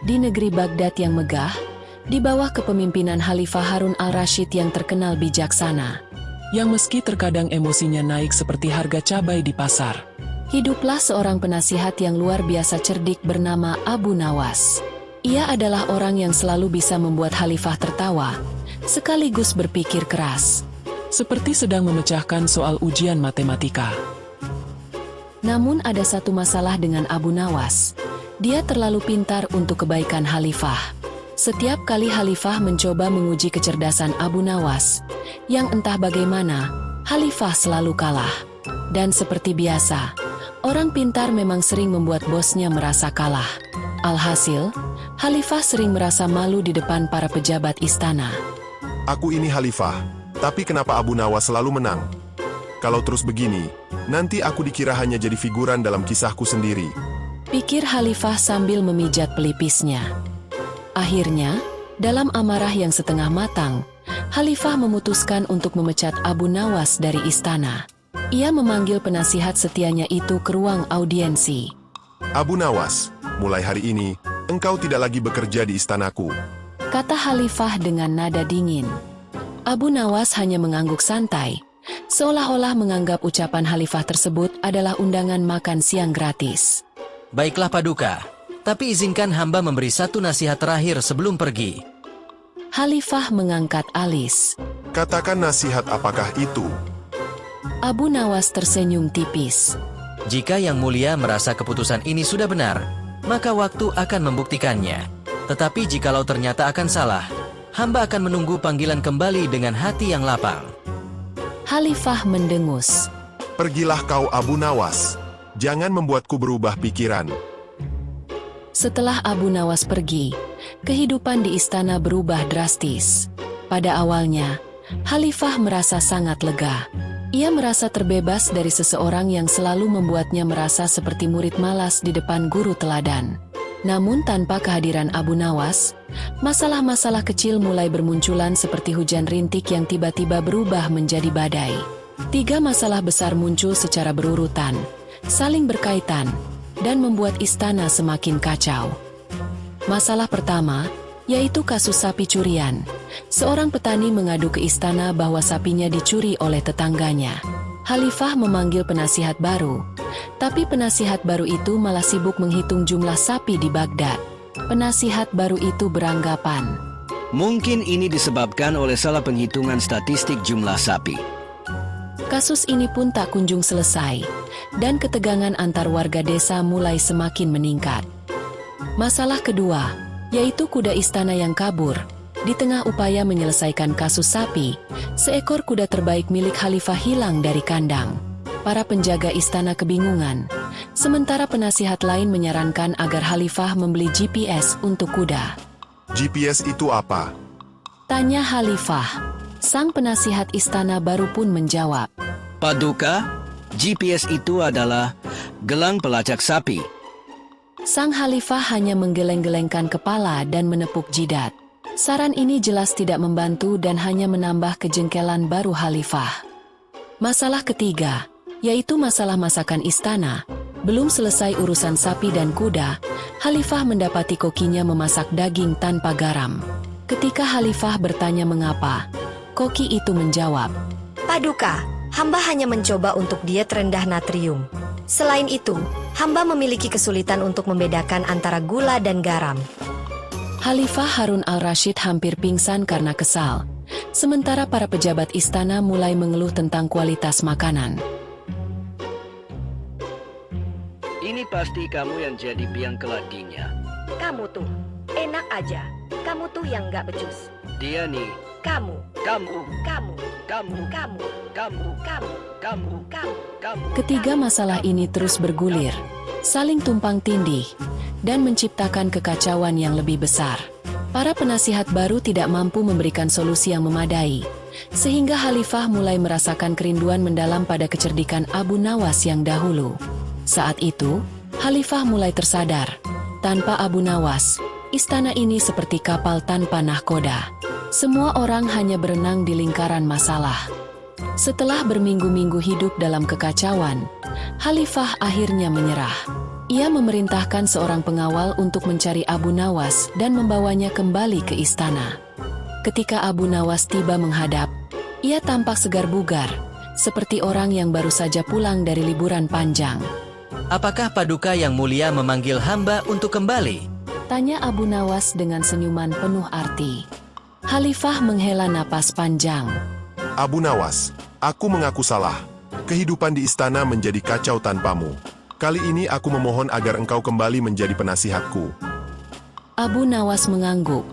Di negeri Baghdad yang megah, di bawah kepemimpinan Khalifah Harun al-Rashid yang terkenal bijaksana, yang meski terkadang emosinya naik seperti harga cabai di pasar, hiduplah seorang penasihat yang luar biasa cerdik bernama Abu Nawas. Ia adalah orang yang selalu bisa membuat Khalifah tertawa, sekaligus berpikir keras, seperti sedang memecahkan soal ujian matematika. Namun ada satu masalah dengan Abu Nawas. Dia terlalu pintar untuk kebaikan Khalifah. Setiap kali Khalifah mencoba menguji kecerdasan Abu Nawas, yang entah bagaimana, Khalifah selalu kalah. Dan seperti biasa, orang pintar memang sering membuat bosnya merasa kalah. Alhasil, Khalifah sering merasa malu di depan para pejabat istana. Aku ini Khalifah, tapi kenapa Abu Nawas selalu menang? Kalau terus begini, nanti aku dikira hanya jadi figuran dalam kisahku sendiri. Pikir Khalifah sambil memijat pelipisnya. Akhirnya, dalam amarah yang setengah matang, Khalifah memutuskan untuk memecat Abu Nawas dari istana. Ia memanggil penasihat setianya itu ke ruang audiensi. Abu Nawas, mulai hari ini, engkau tidak lagi bekerja di istanaku, kata Khalifah dengan nada dingin. Abu Nawas hanya mengangguk santai, seolah-olah menganggap ucapan Khalifah tersebut adalah undangan makan siang gratis. Baiklah Paduka, tapi izinkan hamba memberi satu nasihat terakhir sebelum pergi. Khalifah mengangkat alis. Katakan nasihat apakah itu? Abu Nawas tersenyum tipis. Jika Yang Mulia merasa keputusan ini sudah benar, maka waktu akan membuktikannya. Tetapi jikalau ternyata akan salah, hamba akan menunggu panggilan kembali dengan hati yang lapang. Khalifah mendengus. Pergilah kau Abu Nawas. Jangan membuatku berubah pikiran. Setelah Abu Nawas pergi, kehidupan di istana berubah drastis. Pada awalnya, Khalifah merasa sangat lega. Ia merasa terbebas dari seseorang yang selalu membuatnya merasa seperti murid malas di depan guru teladan. Namun tanpa kehadiran Abu Nawas, masalah-masalah kecil mulai bermunculan seperti hujan rintik yang tiba-tiba berubah menjadi badai. 3 masalah besar muncul secara berurutan, saling berkaitan, dan membuat istana semakin kacau. Masalah pertama, yaitu kasus sapi curian. Seorang petani mengadu ke istana bahwa sapinya dicuri oleh tetangganya. Khalifah memanggil penasihat baru, tapi penasihat baru itu malah sibuk menghitung jumlah sapi di Baghdad. Penasihat baru itu beranggapan, mungkin ini disebabkan oleh salah penghitungan statistik jumlah sapi. kasus ini pun tak kunjung selesai, dan ketegangan antar warga desa mulai semakin meningkat. Masalah kedua, yaitu kuda istana yang kabur. Di tengah upaya menyelesaikan kasus sapi, seekor kuda terbaik milik Khalifah hilang dari kandang. Para penjaga istana kebingungan, sementara penasihat lain menyarankan agar Khalifah membeli GPS untuk kuda. GPS itu apa? Tanya Khalifah. Sang penasihat istana baru pun menjawab, Paduka, GPS itu adalah gelang pelacak sapi. Sang Khalifah hanya menggeleng-gelengkan kepala dan menepuk jidat. Saran ini jelas tidak membantu dan hanya menambah kejengkelan baru Khalifah. Masalah ketiga, yaitu masalah masakan istana. Belum selesai urusan sapi dan kuda, Khalifah mendapati kokinya memasak daging tanpa garam. Ketika Khalifah bertanya mengapa, koki itu menjawab, Paduka, hamba hanya mencoba untuk diet rendah natrium. Selain itu, hamba memiliki kesulitan untuk membedakan antara gula dan garam. Khalifah Harun al-Rashid hampir pingsan karena kesal. Sementara para pejabat istana mulai mengeluh tentang kualitas makanan. Ini pasti kamu yang jadi biang keladinya. Kamu tuh, enak aja. Kamu tuh yang gak becus. Dia nih, Kamu, kamu, kamu, kamu, kamu, kamu, kamu, kamu, kamu. kamu. Ketiga masalah ini terus bergulir, saling tumpang tindih, dan menciptakan kekacauan yang lebih besar. Para penasihat baru tidak mampu memberikan solusi yang memadai, sehingga Khalifah mulai merasakan kerinduan mendalam pada kecerdikan Abu Nawas yang dahulu. Saat itu, Khalifah mulai tersadar, tanpa Abu Nawas, istana ini seperti kapal tanpa nahkoda. Semua orang hanya berenang di lingkaran masalah. Setelah berminggu-minggu hidup dalam kekacauan, Khalifah akhirnya menyerah. Ia memerintahkan seorang pengawal untuk mencari Abu Nawas dan membawanya kembali ke istana. Ketika Abu Nawas tiba menghadap, ia tampak segar bugar, seperti orang yang baru saja pulang dari liburan panjang. Apakah Paduka Yang Mulia memanggil hamba untuk kembali? Tanya Abu Nawas dengan senyuman penuh arti. Khalifah menghela napas panjang. Abu Nawas, aku mengaku salah. Kehidupan di istana menjadi kacau tanpamu. Kali ini aku memohon agar engkau kembali menjadi penasihatku. Abu Nawas mengangguk,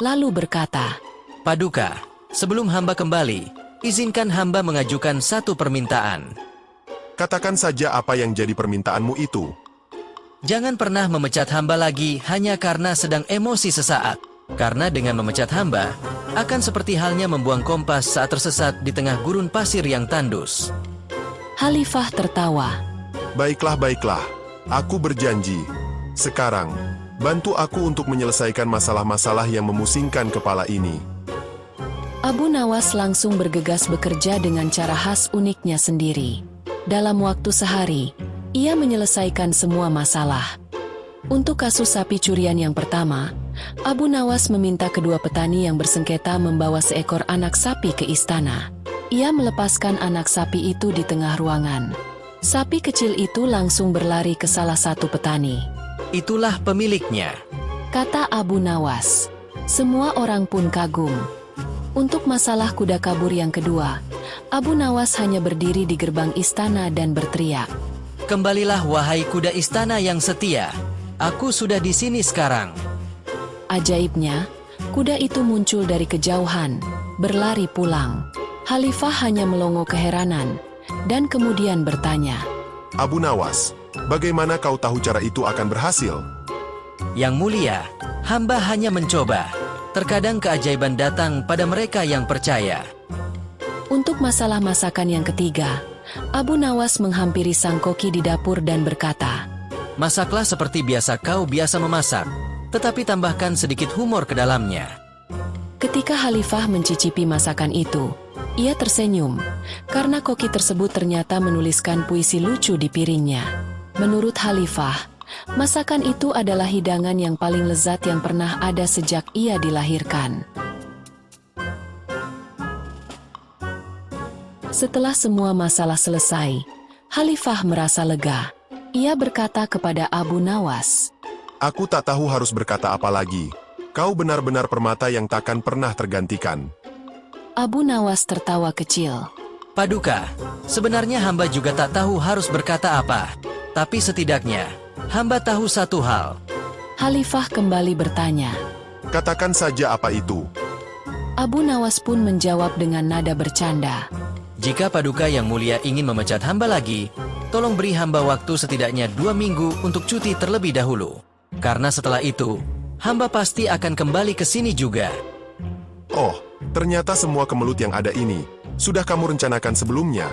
lalu berkata, Paduka, sebelum hamba kembali, izinkan hamba mengajukan satu permintaan. Katakan saja apa yang jadi permintaanmu itu. Jangan pernah memecat hamba lagi hanya karena sedang emosi sesaat. Karena dengan memecat hamba, akan seperti halnya membuang kompas saat tersesat di tengah gurun pasir yang tandus. Khalifah tertawa. Baiklah, baiklah. Aku berjanji. Sekarang, bantu aku untuk menyelesaikan masalah-masalah yang memusingkan kepala ini. Abu Nawas langsung bergegas bekerja dengan cara khas uniknya sendiri. Dalam waktu sehari, ia menyelesaikan semua masalah. Untuk kasus sapi curian yang pertama, Abu Nawas meminta kedua petani yang bersengketa membawa seekor anak sapi ke istana. Ia melepaskan anak sapi itu di tengah ruangan. Sapi kecil itu langsung berlari ke salah satu petani. Itulah pemiliknya. Kata Abu Nawas. Semua orang pun kagum. Untuk masalah kuda kabur yang kedua, Abu Nawas hanya berdiri di gerbang istana dan berteriak. Kembalilah wahai kuda istana yang setia. Aku sudah di sini sekarang. Ajaibnya, kuda itu muncul dari kejauhan, berlari pulang. Khalifah hanya melongo keheranan, dan kemudian bertanya, Abu Nawas, bagaimana kau tahu cara itu akan berhasil? Yang Mulia, hamba hanya mencoba. Terkadang keajaiban datang pada mereka yang percaya. Untuk masalah masakan yang ketiga, Abu Nawas menghampiri sang koki di dapur dan berkata, Masaklah seperti biasa kau biasa memasak, tetapi tambahkan sedikit humor ke dalamnya. Ketika Khalifah mencicipi masakan itu, ia tersenyum, karena koki tersebut ternyata menuliskan puisi lucu di piringnya. Menurut Khalifah, masakan itu adalah hidangan yang paling lezat yang pernah ada sejak ia dilahirkan. Setelah semua masalah selesai, Khalifah merasa lega. Ia berkata kepada Abu Nawas, Aku tak tahu harus berkata apa lagi. Kau benar-benar permata yang takkan pernah tergantikan. Abu Nawas tertawa kecil. Paduka, sebenarnya hamba juga tak tahu harus berkata apa. Tapi setidaknya, hamba tahu satu hal. Khalifah kembali bertanya. Katakan saja apa itu. Abu Nawas pun menjawab dengan nada bercanda. Jika Paduka Yang Mulia ingin memecat hamba lagi, tolong beri hamba waktu setidaknya 2 minggu untuk cuti terlebih dahulu. Karena setelah itu, hamba pasti akan kembali ke sini juga. Oh, ternyata semua kemelut yang ada ini sudah kamu rencanakan sebelumnya.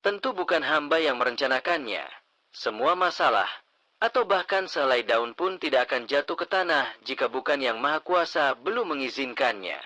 Tentu bukan hamba yang merencanakannya. Semua masalah, atau bahkan sehelai daun pun tidak akan jatuh ke tanah jika bukan Yang Maha Kuasa belum mengizinkannya.